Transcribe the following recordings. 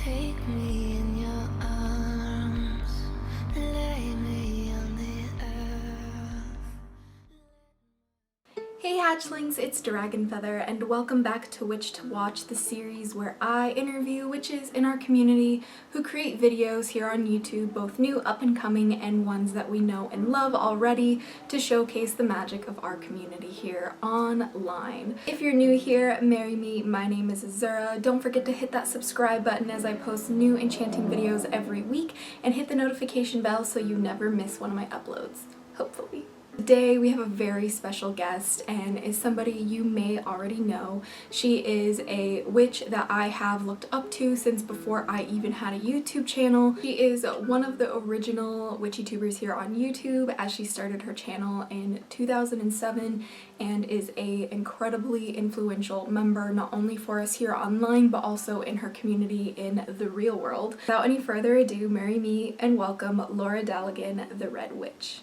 Take me in your arms, lay me on the earth. Hey hatchlings, it's Dragon Feather and welcome back to Witch to Watch, the series where I interview witches in our community who create videos here on YouTube, both new, up and coming, and ones that we know and love already, to showcase the magic of our community here online. If you're new here, marry me, my name is Azura. Don't forget to hit that subscribe button as I post new enchanting videos every week, and hit the notification bell so you never miss one of my uploads, hopefully. Today we have a very special guest and is somebody you may already know. She is a witch that I have looked up to since before I even had a YouTube channel. She is one of the original witchy tubers here on YouTube, as she started her channel in 2007 and is a incredibly influential member not only for us here online but also in her community in the real world. Without any further ado, marry me and welcome Laura Daligan, the Red Witch.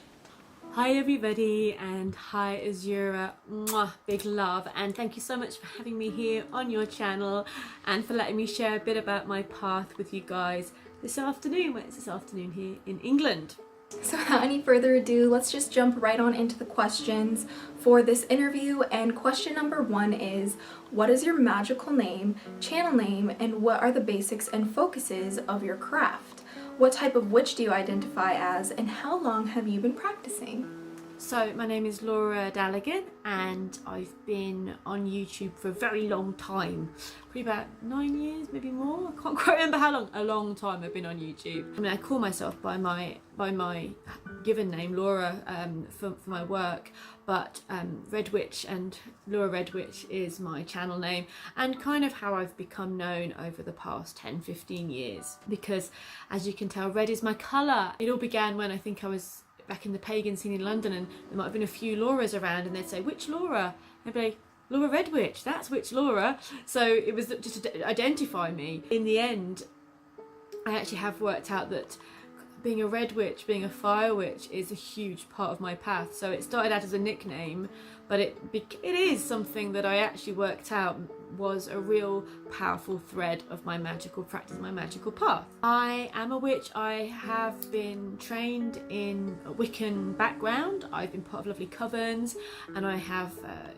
Hi everybody, and hi Azura, mwah, big love, and thank you so much for having me here on your channel and for letting me share a bit about my path with you guys this afternoon. Well, it's this afternoon here in England. So without any further ado, let's just jump right on into the questions for this interview. And question number one is, what is your magical name, channel name, and what are the basics and focuses of your craft? What type of witch do you identify as, and how long have you been practicing? So my name is Laura Daligan and I've been on YouTube for a very long time, probably about 9 years, maybe more. I can't quite remember how long. A long time I've been on YouTube. I mean, I call myself by my given name, Laura, for my work, but Red Witch and Laura Red Witch is my channel name, and kind of how I've become known over the past 10-15 years, because as you can tell, red is my colour. It all began when I think I was back in the pagan scene in London, and there might have been a few Lauras around, and they'd say, "Which Laura?" I'd be like, "Laura Red Witch, that's Witch Laura." So it was just to identify me. In the end, I actually have worked out that being a red witch, being a fire witch, is a huge part of my path. So it started out as a nickname, but it is something that I actually worked out was a real powerful thread of my magical practice, my magical path. I am a witch. I have been trained in a Wiccan background. I've been part of lovely covens, and I have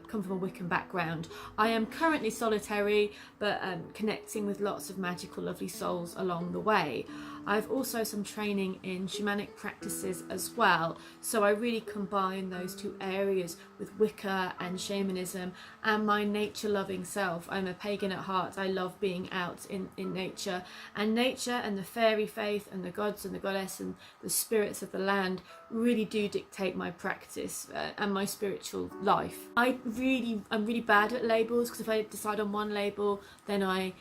come from a Wiccan background. I am currently solitary, but connecting with lots of magical lovely souls along the way. I've also some training in shamanic practices as well, so I really combine those two areas with Wicca and shamanism and my nature-loving self. I'm a pagan at heart. I love being out in nature, and the fairy faith and the gods and the goddess and the spirits of the land really do dictate my practice and my spiritual life. I'm really bad at labels, because if I decide on one label, then I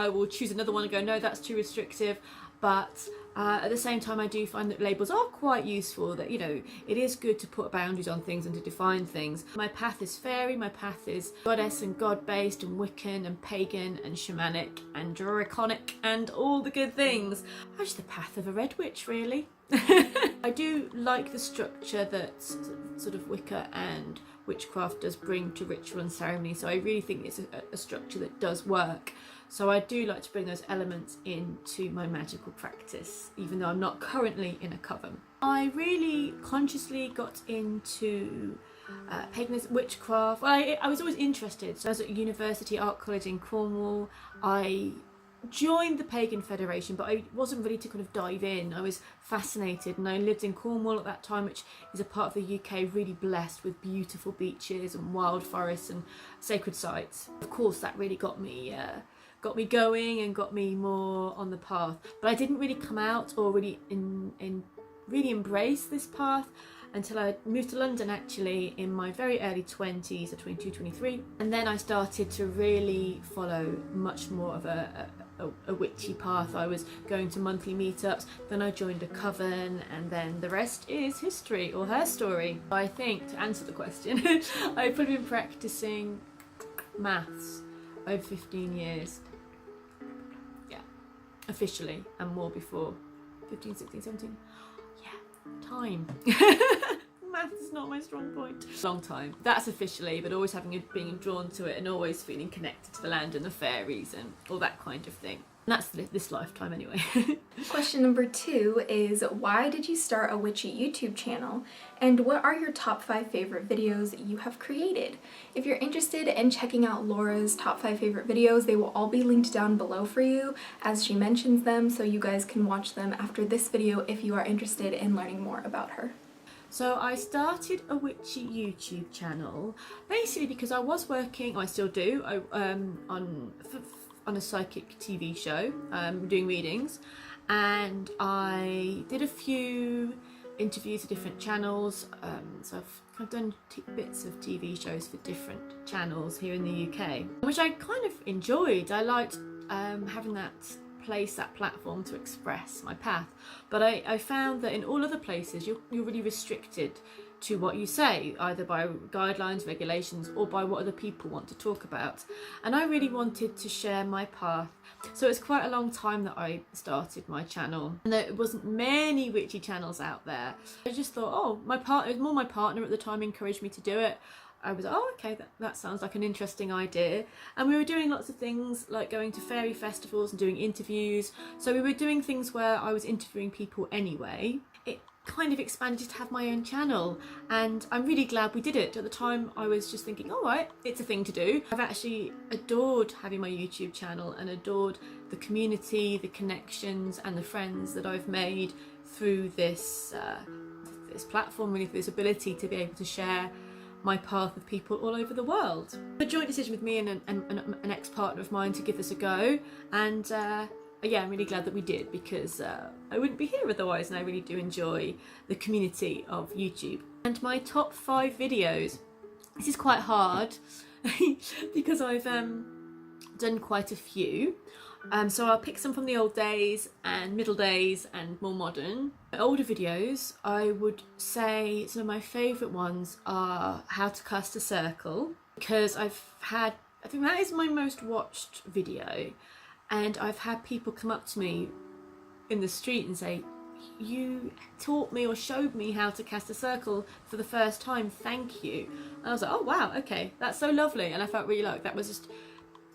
will choose another one and go, no, that's too restrictive. But at the same time, I do find that labels are quite useful, that, you know, it is good to put boundaries on things and to define things. My path is fairy, my path is goddess and god-based and Wiccan and pagan and shamanic and draconic and all the good things. I'm just the path of a red witch, really. I do like the structure that sort of Wicca and witchcraft does bring to ritual and ceremony, so I really think it's a structure that does work. So I do like to bring those elements into my magical practice, even though I'm not currently in a coven. I really consciously got into paganism, witchcraft. Well, I was always interested. So I was at university, art college in Cornwall. I joined the Pagan Federation, but I wasn't ready to kind of dive in. I was fascinated, and I lived in Cornwall at that time, which is a part of the UK really blessed with beautiful beaches and wild forests and sacred sites. Of course, that really got me going and got me more on the path. But I didn't really come out or really really embrace this path until I moved to London, actually, in my very early 20s, so 22, 23. And then I started to really follow much more of a witchy path. I was going to monthly meetups, then I joined a coven, and then the rest is history, or her story. I think, to answer the question, I've probably been practicing maths over 15 years. Yeah, officially, and more before. 15, 16, 17. Yeah, time. math is not my strong point. Long time. That's officially, but always being drawn to it and always feeling connected to the land and the fairies and all that kind of thing. And that's this lifetime anyway. Question number 2 is, why did you start a witchy YouTube channel? And what are your top 5 favorite videos you have created? If you're interested in checking out Laura's top 5 favorite videos, they will all be linked down below for you as she mentions them, so you guys can watch them after this video if you are interested in learning more about her. So I started a witchy YouTube channel basically because I was working, I still do, on a psychic TV show, doing readings, and I did a few interviews for different channels, so I've kind of done bits of TV shows for different channels here in the UK, which I kind of enjoyed. I liked having that platform to express my path, but I found that in all other places you're really restricted to what you say, either by guidelines, regulations, or by what other people want to talk about. And I really wanted to share my path, so it's quite a long time that I started my channel, and there wasn't many witchy channels out there. I just thought, oh, my partner at the time encouraged me to do it. I was, oh, okay, that sounds like an interesting idea. And we were doing lots of things like going to fairy festivals and doing interviews. So we were doing things where I was interviewing people anyway. It kind of expanded to have my own channel, and I'm really glad we did it. At the time I was just thinking, all right, it's a thing to do. I've actually adored having my YouTube channel and adored the community, the connections and the friends that I've made through this platform, really, through this ability to be able to share my path with people all over the world. A joint decision with me and an ex-partner of mine to give this a go, and yeah, I'm really glad that we did, because I wouldn't be here otherwise, and I really do enjoy the community of YouTube. And my top 5 videos, this is quite hard because I've done quite a few. So I'll pick some from the old days and middle days and more modern. Older videos, I would say some of my favourite ones are how to cast a circle, because I think that is my most watched video, and I've had people come up to me in the street and say, you taught me or showed me how to cast a circle for the first time, thank you. And I was like, oh wow, okay, that's so lovely. And I felt really like that was just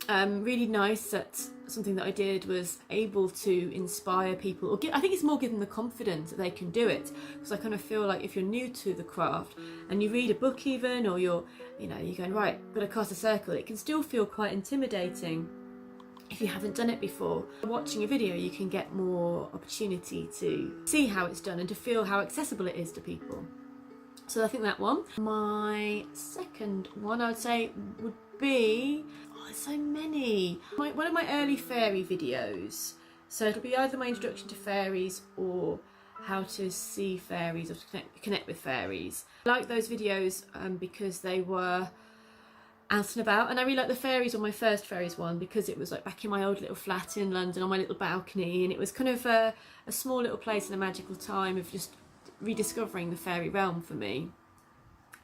really nice, that something that I did was able to inspire people, or I think it's more give them the confidence that they can do it, because I kind of feel like if you're new to the craft and you read a book even, or you're going, right, gotta cast a circle, it can still feel quite intimidating if you haven't done it before. Watching a video, you can get more opportunity to see how it's done and to feel how accessible it is to people. So I think that one. My second one, I would say, would be, oh, there's so many. One of my early fairy videos. So it'll be either my introduction to fairies or how to see fairies or to connect with fairies. I like those videos because they were out and about, and I really like the fairies on my first fairies one, because it was like back in my old little flat in London on my little balcony, and it was kind of a small little place in a magical time of just rediscovering the fairy realm for me,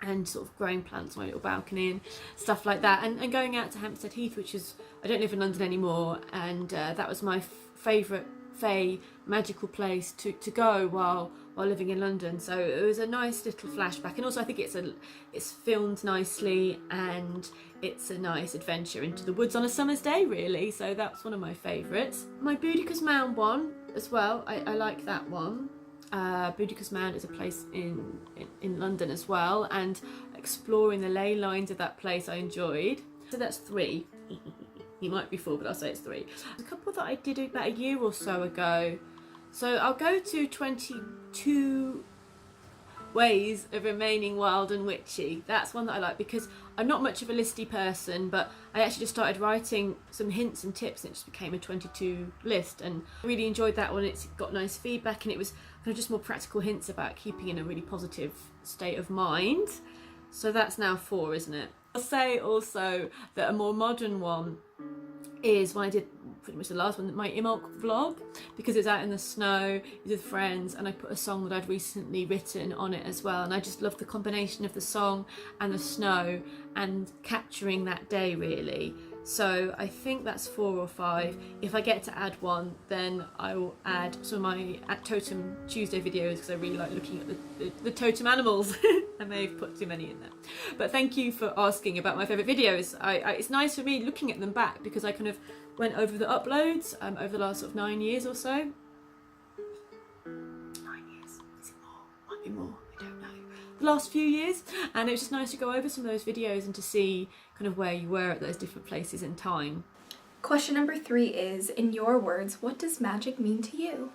and sort of growing plants on my little balcony and stuff like that, and going out to Hampstead Heath, which is, I don't live in London anymore, and that was my favourite fey magical place to go while living in London. So it was a nice little flashback, and also I think it's filmed nicely, and it's a nice adventure into the woods on a summer's day, really. So that's one of my favourites. My Boudicca's Mound one as well, I like that one. Boudicca's Mound is a place in London as well, and exploring the ley lines of that place I enjoyed. So that's 3. He might be 4, but I'll say it's 3. There's a couple that I did about a year or so ago. So I'll go to 22 Ways of Remaining Wild and Witchy. That's one that I like, because I'm not much of a listy person, but I actually just started writing some hints and tips, and it just became a 22 list, and I really enjoyed that one. It's got nice feedback, and it was kind of just more practical hints about keeping in a really positive state of mind. So that's now 4, isn't it? I'll say also that a more modern one is when I did pretty much the last one, my Imbolc vlog, because it's out in the snow with friends, and I put a song that I'd recently written on it as well, and I just loved the combination of the song and the snow and capturing that day, really. So I think that's 4 or 5. If I get to add one, then I will add some of my Totem Tuesday videos, because I really like looking at the totem animals. I may have put too many in there. But thank you for asking about my favourite videos. It's nice for me looking at them back, because I kind of went over the uploads over the last sort of 9 years or so. 9 years? Is it more? Might be more. I don't know. The last few years, and it was just nice to go over some of those videos and to see kind of where you were at those different places in time. Question number 3 is, in your words, what does magic mean to you?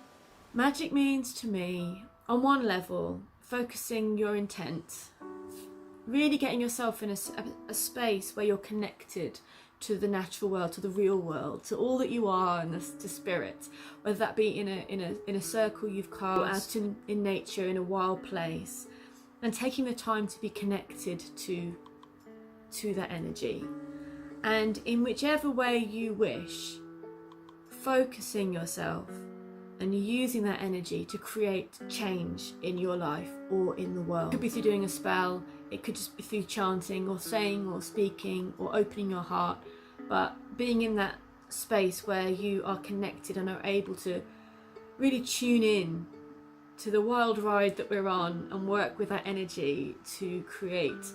Magic means to me, on one level, focusing your intent, really getting yourself in a space where you're connected to the natural world, to the real world, to all that you are, and to spirit, whether that be in a circle you've carved, out in nature, in a wild place, and taking the time to be connected to that energy, and in whichever way you wish, focusing yourself and using that energy to create change in your life or in the world. It could be through doing a spell, it could just be through chanting or saying or speaking or opening your heart, but being in that space where you are connected and are able to really tune in to the wild ride that we're on and work with that energy to create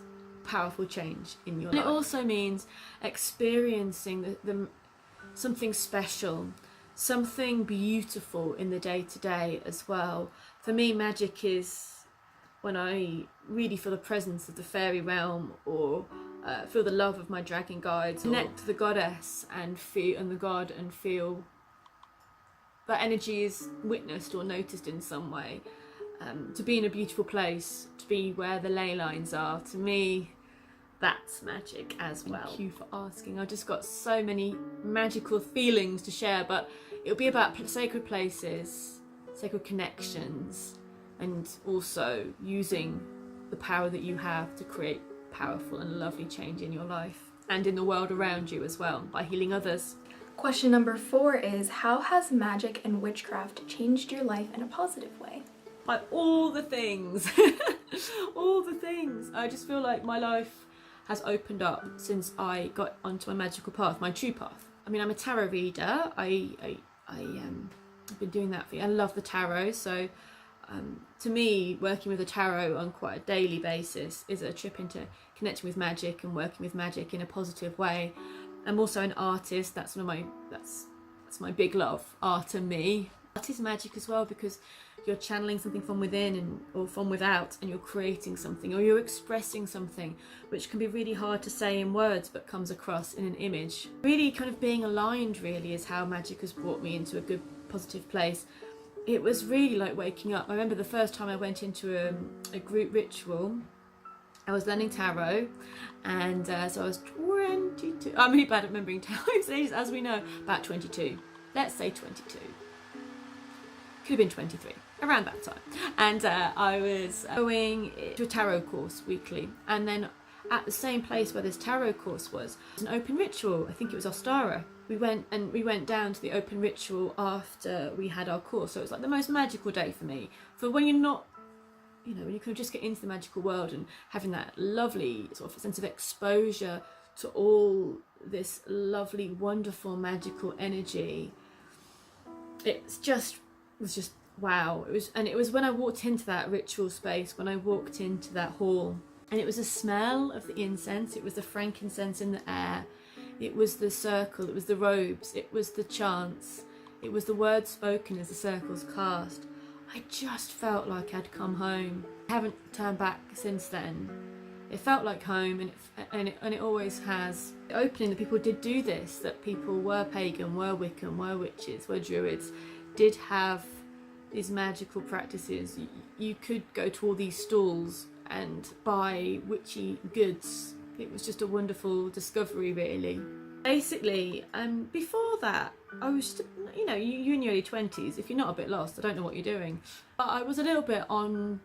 powerful change in your life. And it also means experiencing something special, something beautiful in the day-to-day as well. For me, magic is when I really feel the presence of the fairy realm, or feel the love of my dragon guides, connect to the goddess and the god, and feel that energy is witnessed or noticed in some way. To be in a beautiful place, to be where the ley lines are, to me, that's magic as well. Thank you for asking. I've just got so many magical feelings to share, but it'll be about sacred places, sacred connections, and also using the power that you have to create powerful and lovely change in your life and in the world around you as well, by healing others. Question number 4 is, how has magic and witchcraft changed your life in a positive way? By all the things. All the things. I just feel like my life has opened up since I got onto my magical path, my true path. I mean, I'm a tarot reader. I've been doing that I love the tarot, so to me, working with the tarot on quite a daily basis is a trip into connecting with magic and working with magic in a positive way. I'm also an artist. That's my big love, art and me. Art is magic as well, because you're channeling something from within or from without, and you're creating something, or you're expressing something, which can be really hard to say in words but comes across in an image. Really kind of being aligned really is how magic has brought me into a good positive place. It was really like waking up. I remember the first time I went into a group ritual. I was learning tarot, and so I was 22. I'm really bad at remembering times, ages, as we know. About 22. Let's say 22. Could have been 23, around that time. And I was going to a tarot course weekly, and then at the same place where this tarot course was an open ritual. I think it was Ostara. We went down to the open ritual after we had our course, so it was like the most magical day for me. For when you're not, you know, when you kind of just get into the magical world and having that lovely sort of sense of exposure to all this lovely, wonderful, magical energy. It was just wow. It was when I walked into that ritual space, when I walked into that hall, and it was the smell of the incense, it was the frankincense in the air, it was the circle, it was the robes, it was the chants, it was the words spoken as the circles cast. I just felt like I'd come home. I haven't turned back since then. It felt like home, and it always has. The opening that people did do this, that people were pagan, were Wiccan, were witches, were druids, did have these magical practices. You could go to all these stalls and buy witchy goods. It was just a wonderful discovery, really. Basically, before that, I was just, you know, you're in your early 20s. If you're not a bit lost, I don't know what you're doing. But I was a little bit on,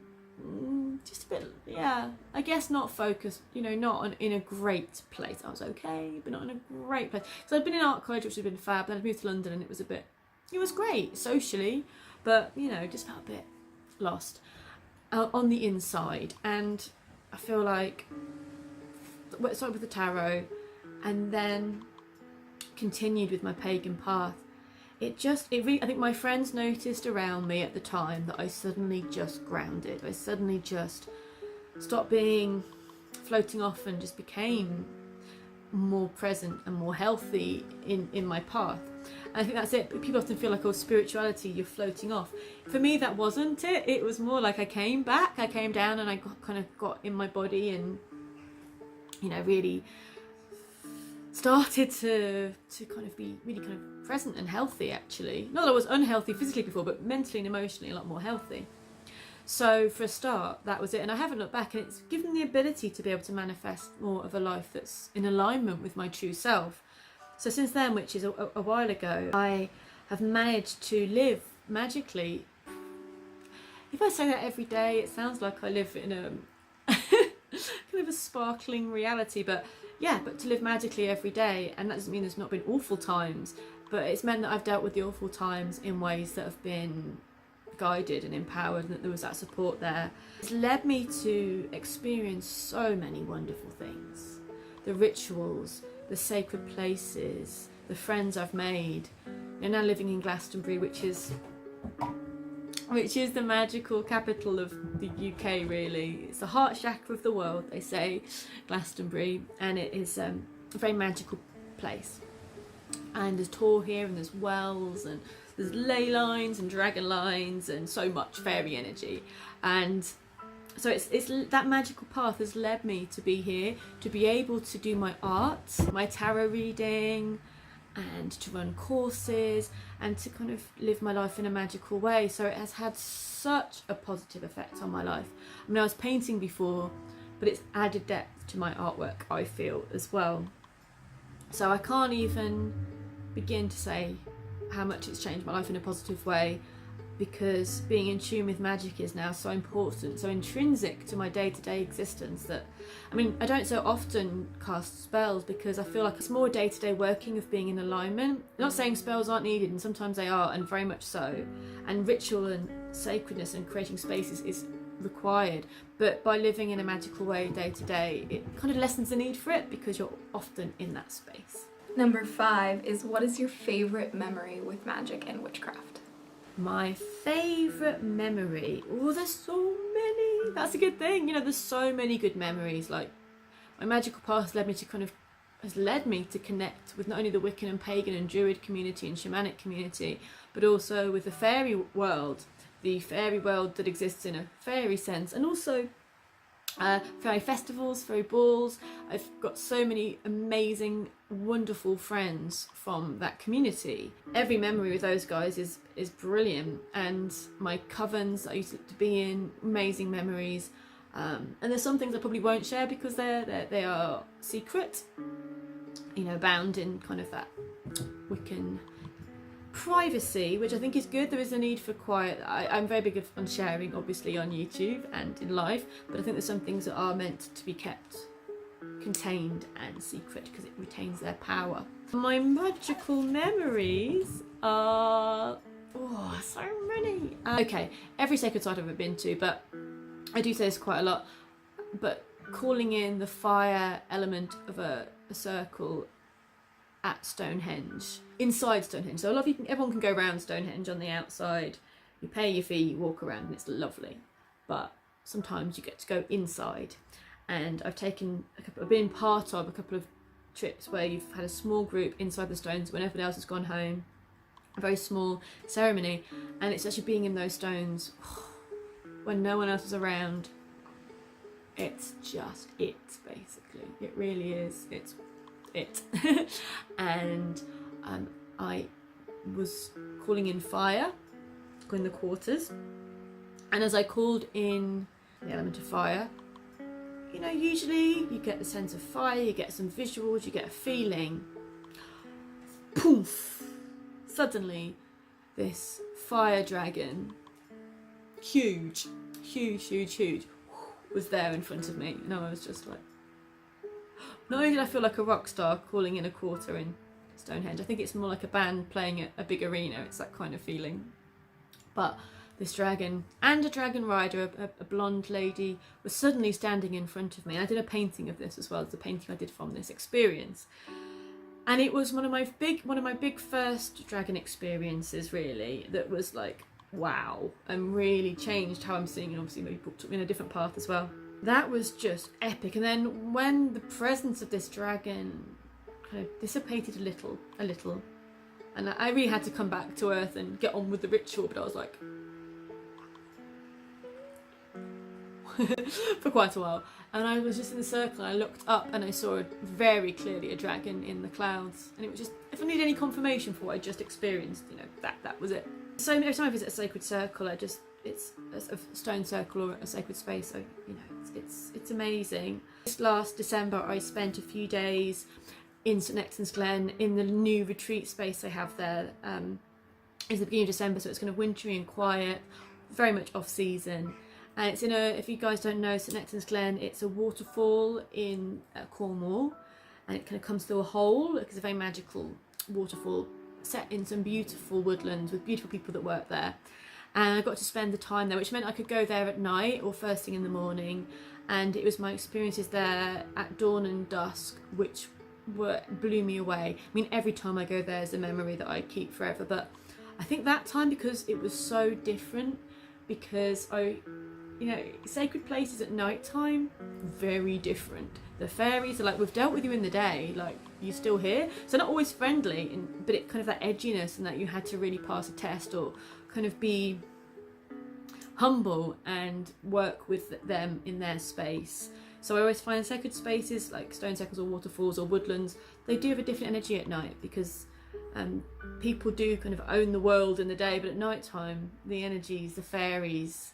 just a bit, yeah, I guess not focused, you know, not in a great place. I was okay, but not in a great place. So I'd been in art college, which had been fab, then I'd moved to London, and it was great socially, but, you know, just felt a bit lost on the inside. And I feel like, it started with the tarot, and then continued with my pagan path, I think my friends noticed around me at the time that I suddenly just grounded. I suddenly just stopped being floating off and just became more present and more healthy in my path. And I think that's it. People often feel like, oh, spirituality, you're floating off. For me, that wasn't it. It was more like I came back, I came down, and I got in my body and, you know, really started to kind of be really kind of present and healthy, actually. Not that I was unhealthy physically before, but mentally and emotionally a lot more healthy. So for a start, that was it. And I haven't looked back, and it's given me the ability to be able to manifest more of a life that's in alignment with my true self. So since then, which is a while ago, I have managed to live magically. If I say that every day, it sounds like I live in a kind of a sparkling reality, but yeah, but to live magically every day. And that doesn't mean there's not been awful times, but it's meant that I've dealt with the awful times in ways that have been guided and empowered, and that there was that support there. It's led me to experience so many wonderful things. The rituals, the sacred places, the friends I've made. You're now living in Glastonbury, which is the magical capital of the UK, really. It's the heart chakra of the world, they say, Glastonbury, and it is a very magical place. And there's Tor here, and there's wells, and there's ley lines and dragon lines, and so much fairy energy. And so it's that magical path has led me to be here, to be able to do my art, my tarot reading, and to run courses, and to kind of live my life in a magical way. So it has had such a positive effect on my life. I mean, I was painting before, but it's added depth to my artwork, I feel, as well. So I can't even begin to say how much it's changed my life in a positive way, because being in tune with magic is now so important, so intrinsic to my day-to-day existence, that, I mean, I don't so often cast spells because I feel like it's more day-to-day working of being in alignment. I'm not saying spells aren't needed, and sometimes they are, and very much so, and ritual and sacredness and creating spaces is required, but by living in a magical way day-to-day, it kind of lessens the need for it because you're often in that space. Number 5 is, what is your favorite memory with magic and witchcraft? My favourite memory? Oh, there's so many. That's a good thing. You know, there's so many good memories. Like, my magical past has led me to connect with not only the Wiccan and pagan and druid community and shamanic community, but also with the fairy world that exists in a fairy sense, and also fairy festivals, fairy balls. I've got so many amazing, wonderful friends from that community. Every memory with those guys is brilliant, and my covens I used to be in, amazing memories. And there's some things I probably won't share because they are secret, you know, bound in kind of that Wiccan privacy, which I think is good. There is a need for quiet. I'm very big on sharing, obviously, on YouTube and in life, but I think there's some things that are meant to be kept contained and secret because it retains their power. My magical memories are so many. Okay, every sacred site I've ever been to, but I do say this quite a lot, but calling in the fire element of a circle at Stonehenge, inside Stonehenge. So everyone can go around Stonehenge on the outside. You pay your fee, you walk around, and it's lovely. But sometimes you get to go inside. And I've been part of a couple of trips where you've had a small group inside the stones when everyone else has gone home. A very small ceremony, and it's actually being in those stones when no one else is around. It's just it, basically. It really is. It's it. And I was calling in fire in the quarters, and as I called in the element of fire, you know, usually you get the sense of fire, you get some visuals, you get a feeling. Poof! Suddenly this fire dragon, huge, was there in front of me, and I was just like, not only did I feel like a rock star calling in a quarter in Stonehenge, I think it's more like a band playing at a big arena, it's that kind of feeling. But this dragon and a dragon rider, a blonde lady, was suddenly standing in front of me. And I did a painting of this as well as the painting I did from this experience. And it was one of my big first dragon experiences, really, that was like, wow, and really changed how I'm seeing it. Obviously maybe took me in a different path as well. That was just epic. And then when the presence of this dragon kind of dissipated a little, and I really had to come back to earth and get on with the ritual, but I was like for quite a while. And I was just in the circle and I looked up and I saw very clearly a dragon in the clouds. And it was just, if I need any confirmation for what I just experienced, you know, that was it. So every time I visit a sacred circle, it's a stone circle or a sacred space, so, you know, it's amazing. This last December I spent a few days in St Nectan's Glen in the new retreat space they have there. It's the beginning of December, so it's kind of wintry and quiet, very much off season. And it's in if you guys don't know, St Nectan's Glen, it's a waterfall in Cornwall, and it kind of comes through a hole. It's a very magical waterfall set in some beautiful woodlands with beautiful people that work there. And I got to spend the time there, which meant I could go there at night or first thing in the morning. And it was my experiences there at dawn and dusk which blew me away. I mean, every time I go there is a memory that I keep forever, but I think that time, because it was so different, because you know, sacred places at night time, very different. The fairies are like, we've dealt with you in the day, like, you're still here. So not always friendly, but it kind of that edginess, and that you had to really pass a test or kind of be humble and work with them in their space. So I always find sacred spaces like stone circles or waterfalls or woodlands, they do have a different energy at night, because people do kind of own the world in the day, but at night time, the energies, the fairies,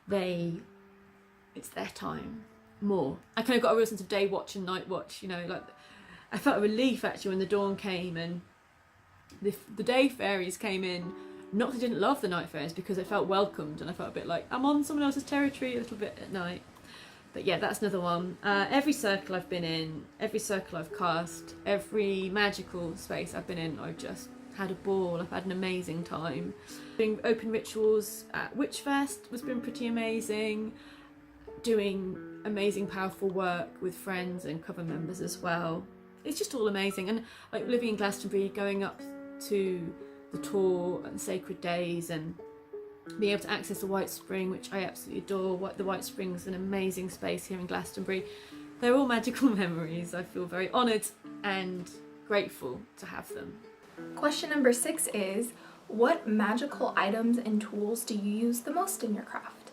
it's their time more. I kind of got a real sense of day watch and night watch, you know, like I felt a relief actually when the dawn came and the day fairies came in. Not that I didn't love the night fairies, because I felt welcomed and I felt a bit like I'm on someone else's territory a little bit at night. But yeah, that's another one. Every circle I've been in, every circle I've cast, every magical space I've been in, I've just had a ball. I've had an amazing time. Doing open rituals at Witchfest has been pretty amazing. Doing amazing, powerful work with friends and coven members as well. It's just all amazing. And like living in Glastonbury, going up to the tour and sacred days and being able to access the White Spring, which I absolutely adore. The White Spring is an amazing space here in Glastonbury. They're all magical memories. I feel very honoured and grateful to have them. Question number 6 is, what magical items and tools do you use the most in your craft?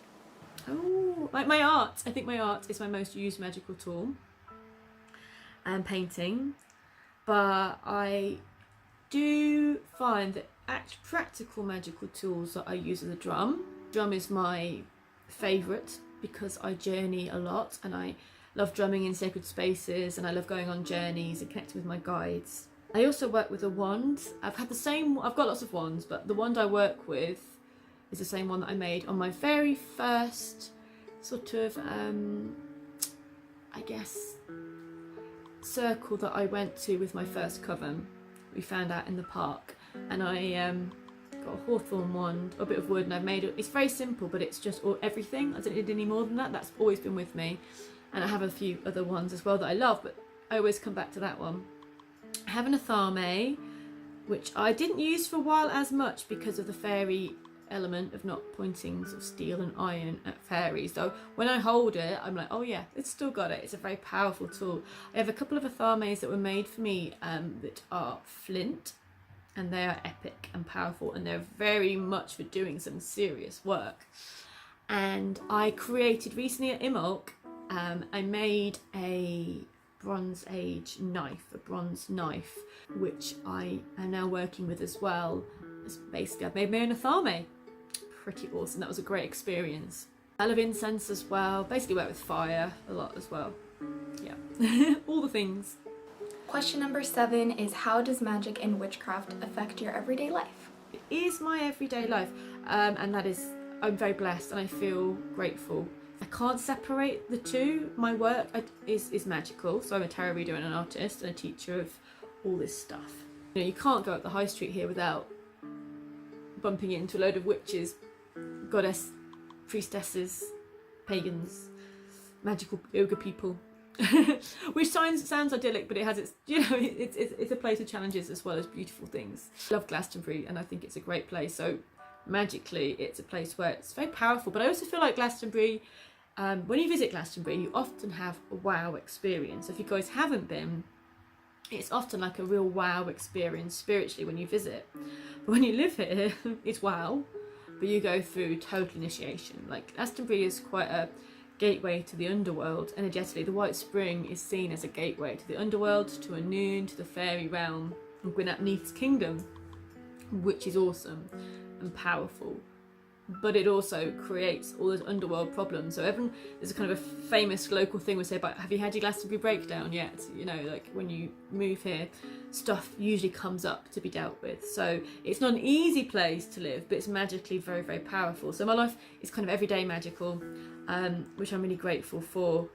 Oh, like my art. I think my art is my most used magical tool. And painting. But I do find that practical magical tools that I use are the drum. Drum is my favourite because I journey a lot and I love drumming in sacred spaces and I love going on journeys and connecting with my guides. I also work with a wand. I've got lots of wands, but the wand I work with is the same one that I made on my very first sort of, I guess, circle that I went to with my first coven. We found out in the park, and I got a hawthorn wand, a bit of wood, and I've made it. It's very simple, but it's just everything. I don't need any more than that. That's always been with me, and I have a few other ones as well that I love, but I always come back to that one. I have an athame, which I didn't use for a while as much because of the fairy element of not pointing sort of steel and iron at fairies. So when I hold it, I'm like, oh yeah, it's still got it. It's a very powerful tool. I have a couple of athames that were made for me that are flint, and they are epic and powerful, and they're very much for doing some serious work. And I created recently at Imolc, I made a Bronze Age knife, a bronze knife, which I am now working with as well. Basically, I've made my own athame. Pretty awesome. That was a great experience. I love incense as well. Basically work with fire a lot as well. Yeah, all the things. Question number 7 is, how does magic and witchcraft affect your everyday life? It is my everyday life, and that is, I'm very blessed and I feel grateful. I can't separate the two. My work is magical, so I'm a tarot reader and an artist and a teacher of all this stuff. You know, you can't go up the high street here without bumping into a load of witches, goddess, priestesses, pagans, magical yoga people. which sounds idyllic, but it has its, you know, it's a place of challenges as well as beautiful things. I love Glastonbury, and I think it's a great place. So magically, it's a place where it's very powerful. But I also feel like Glastonbury, when you visit Glastonbury, you often have a wow experience. If you guys haven't been, it's often like a real wow experience spiritually when you visit. But when you live here, it's wow, but you go through total initiation. Like Glastonbury is quite a gateway to the underworld. Energetically, the White Spring is seen as a gateway to the underworld, to a noon, to the fairy realm, and Gwyn ap Neith's kingdom, which is awesome and powerful. But it also creates all those underworld problems. So there's a kind of a famous local thing we say about, have you had your Glastonbury breakdown yet? You know, like when you move here, stuff usually comes up to be dealt with. So it's not an easy place to live, but it's magically very, very powerful. So my life is kind of everyday magical, which I'm really grateful for.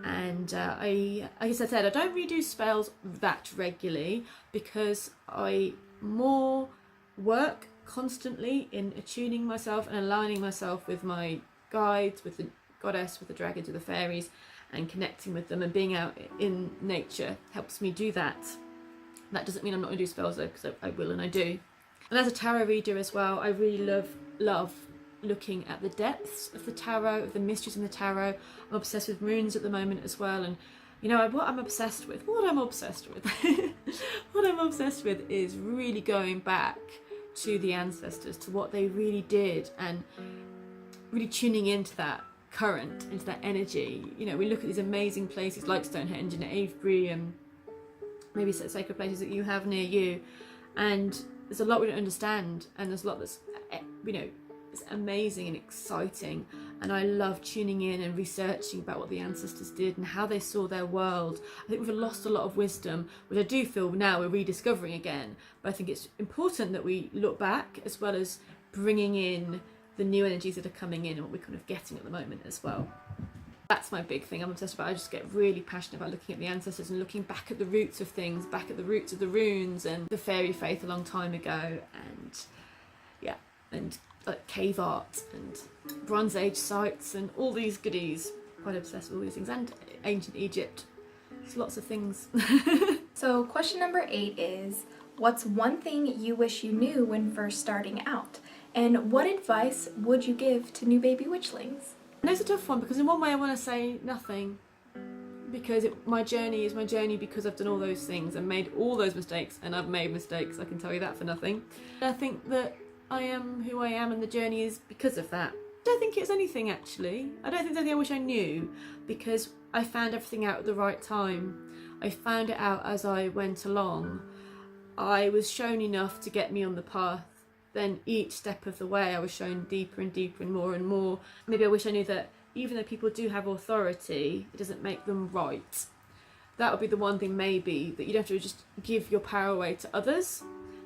And as I said, I don't really do spells that regularly because I more work constantly in attuning myself and aligning myself with my guides, with the goddess, with the dragons, with the fairies, and connecting with them, and being out in nature helps me do that. That doesn't mean I'm not going to do spells though, because I will and I do. And as a tarot reader as well, I really love looking at the depths of the tarot, of the mysteries in the tarot. I'm obsessed with runes at the moment as well, and you know what I'm obsessed with what I'm obsessed with is really going back to the ancestors, to what they really did, and really tuning into that current, into that energy. You know, we look at these amazing places like Stonehenge and Avebury, and maybe sacred places that you have near you, and there's a lot we don't understand, and there's a lot that's, you know, it's amazing and exciting, and I love tuning in and researching about what the ancestors did and how they saw their world. I think we've lost a lot of wisdom, which I do feel now we're rediscovering again, but I think it's important that we look back as well as bringing in the new energies that are coming in and what we're kind of getting at the moment as well. That's my big thing I'm obsessed about. I just get really passionate about looking at the ancestors and looking back at the roots of things, back at the roots of the runes and the fairy faith a long time ago, and yeah, and like cave art and Bronze Age sites and all these goodies. Quite obsessed with all these things, and ancient Egypt. There's lots of things. So question number 8 is, what's one thing you wish you knew when first starting out? And what advice would you give to new baby witchlings? And it's a tough one, because in one way I want to say nothing, because my journey is my journey because I've done all those things and made all those mistakes, and I've made mistakes, I can tell you that for nothing. I think that I am who I am, and the journey is because of that. I don't think it's anything actually. I don't think there's anything I wish I knew, because I found everything out at the right time. I found it out as I went along. I was shown enough to get me on the path. Then each step of the way I was shown deeper and deeper and more and more. Maybe I wish I knew that even though people do have authority, it doesn't make them right. That would be the one thing, maybe, that you don't have to just give your power away to others.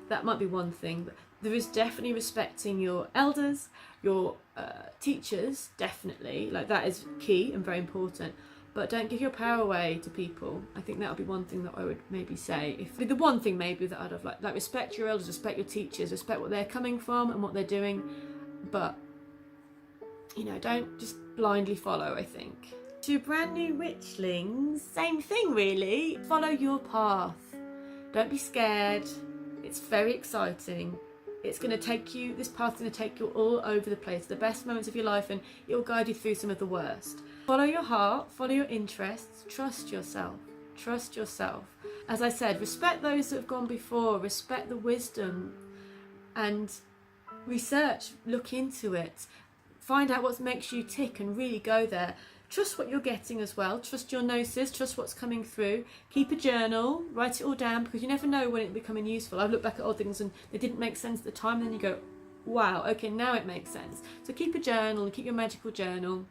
That might be one thing. But there is definitely respecting your elders, your teachers, definitely. Like, that is key and very important. But don't give your power away to people. I think that would be one thing that I would maybe say. If the one thing maybe that I'd have like respect your elders, respect your teachers, respect what they're coming from and what they're doing. But, you know, don't just blindly follow, I think. To brand new witchlings, same thing really. Follow your path. Don't be scared. It's very exciting. It's going to take you, this path's going to take you all over the place, the best moments of your life, and it will guide you through some of the worst. Follow your heart, follow your interests, trust yourself, trust yourself. As I said, respect those that have gone before, respect the wisdom, and research, look into it, find out what makes you tick and really go there. Trust what you're getting as well, trust your gnosis, trust what's coming through. Keep a journal, write it all down, because you never know when it's becoming useful. I've looked back at old things and they didn't make sense at the time, and then you go, wow, okay, now it makes sense. So keep a journal and keep your magical journal.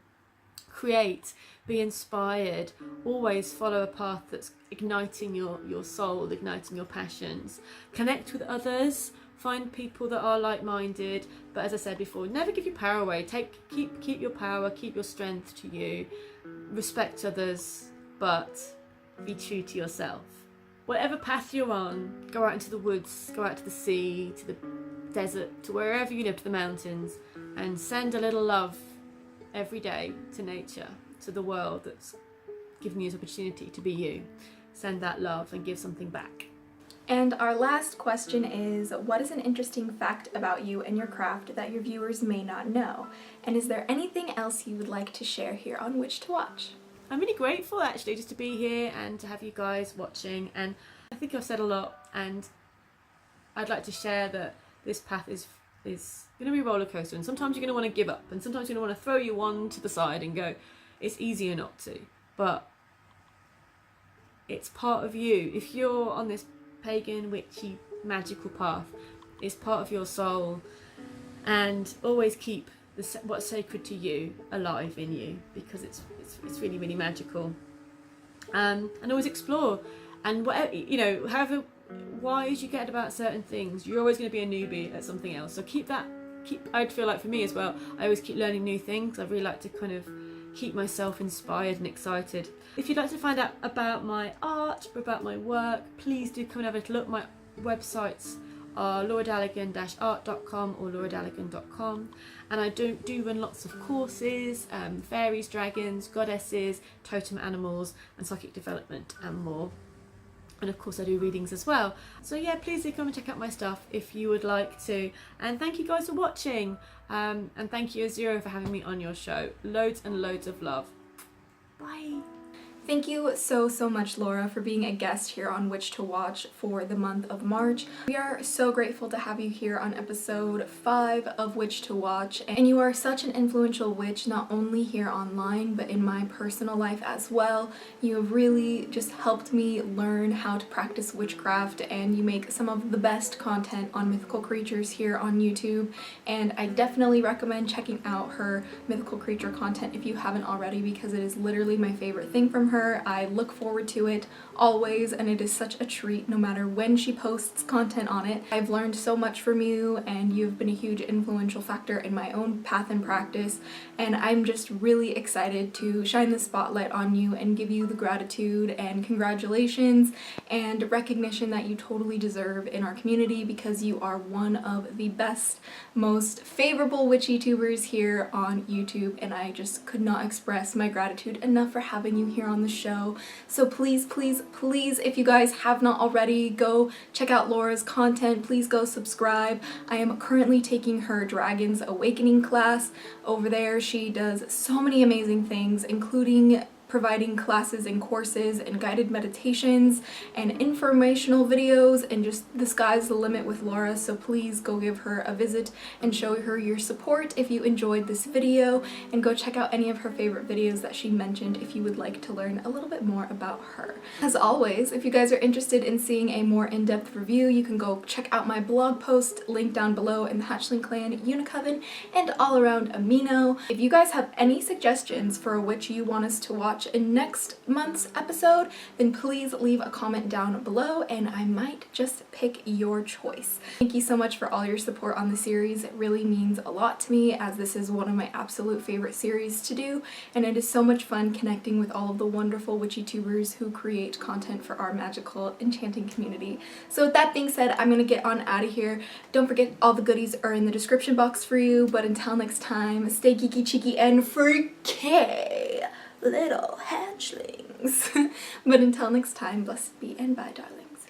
Create, be inspired, always follow a path that's igniting your soul, igniting your passions. Connect with others, find people that are like-minded, but as I said before, never give your power away. Keep your power, keep your strength to you. Respect others, but be true to yourself. Whatever path you're on, go out into the woods, go out to the sea, to the desert, to wherever you live, to the mountains, and send a little love every day to nature, to the world that's giving you this opportunity to be you. Send that love and give something back. And our last question is, what is an interesting fact about you and your craft that your viewers may not know? And is there anything else you would like to share here on Witch to Watch? I'm really grateful actually just to be here and to have you guys watching, and I think I've said a lot, and I'd like to share that this path is going to be a roller coaster, and sometimes you're going to want to give up, and sometimes you're going to want to throw your wand to the side and go, it's easier not to, but it's part of you. If you're on this pagan, witchy, magical path, it's part of your soul, and always keep what's sacred to you alive in you, because it's really, really magical. And always explore, and whatever, you know, however wise you get about certain things, you're always going to be a newbie at something else. So I'd feel like for me as well, I always keep learning new things. I really like to kind of keep myself inspired and excited. If you'd like to find out about my art or about my work, please do come and have a look. My websites are lauradaligan-art.com or lauradaligan.com, and I do run lots of courses, fairies, dragons, goddesses, totem animals and psychic development and more. And of course I do readings as well. So yeah, please do come and check out my stuff if you would like to. And thank you guys for watching. And thank you Azura for having me on your show. Loads and loads of love. Bye. Thank you so much, Laura, for being a guest here on Witch to Watch for the month of March. We are so grateful to have you here on episode 5 of Witch to Watch, and you are such an influential witch, not only here online, but in my personal life as well. You have really just helped me learn how to practice witchcraft, and you make some of the best content on mythical creatures here on YouTube, and I definitely recommend checking out her mythical creature content if you haven't already, because it is literally my favorite thing from her. I look forward to it always, and it is such a treat no matter when she posts content on it. I've learned so much from you, and you've been a huge influential factor in my own path and practice, and I'm just really excited to shine the spotlight on you and give you the gratitude and congratulations and recognition that you totally deserve in our community, because you are one of the best, most favorable witchy tubers here on YouTube, and I just could not express my gratitude enough for having you here on the show. So please, if you guys have not already, go check out Laura's content. Please go subscribe. I am currently taking her Dragon's Awakening class over there. She does so many amazing things, including providing classes and courses and guided meditations and informational videos, and just the sky's the limit with Laura. So please go give her a visit and show her your support if you enjoyed this video, and go check out any of her favorite videos that she mentioned if you would like to learn a little bit more about her. As always, if you guys are interested in seeing a more in-depth review, you can go check out my blog post linked down below in the Hatchling clan, Unicoven, and all around Amino. If you guys have any suggestions for a witch you want us to watch in next month's episode, then please leave a comment down below and I might just pick your choice. Thank you so much for all your support on the series. It really means a lot to me, as this is one of my absolute favorite series to do, and it is so much fun connecting with all of the wonderful witchy tubers who create content for our magical enchanting community. So with that being said, I'm gonna get on out of here. Don't forget, all the goodies are in the description box for you, but until next time, stay geeky, cheeky, and freaky, little hatchlings. But until next time, blessed be and bye, darlings.